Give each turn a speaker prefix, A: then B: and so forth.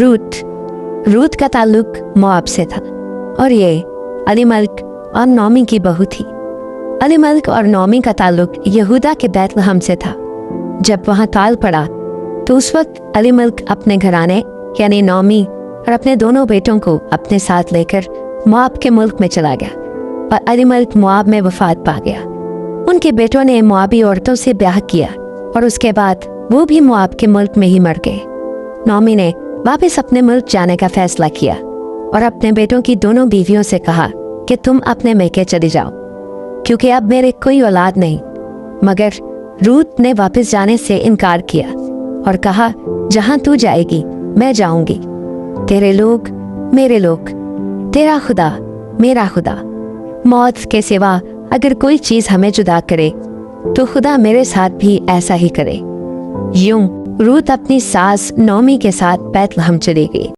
A: Ruth का ताल्लुक मोआब से था और ये अलीमल्क और नौमी की बहू थी। अलीमल्क और नौमी का ताल्लुक यहूदा के बैतलहम से था। जब वहाँ काल पड़ा तो उस वक्त अलीमल्क अपने घराने यानी नौमी और अपने दोनों बेटों को अपने साथ लेकर मोआब के मुल्क में चला गया और अलीमल्क मोआब में वफात पा गया। उनके बेटों ने मोआबी औरतों से ब्याह किया और उसके बाद वो भी मोआब के मुल्क में ही मर गए। नौमी ने वापस अपने मुल्क जाने का फैसला किया और अपने बेटों की दोनों बीवियों से कहा कि तुम अपने मैके चली जाओ क्योंकि अब मेरे कोई औलाद नहीं। मगर रूथ ने वापस जाने से इनकार किया और कहा, जहां तू जाएगी मैं जाऊंगी। तेरे लोग मेरे लोग, तेरा खुदा मेरा खुदा। मौत के सिवा अगर कोई चीज हमें जुदा करे तो खुदा मेरे साथ भी ऐसा ही करे। यूं रूथ अपनी सास नौमी के साथ बैतलहम चली गई।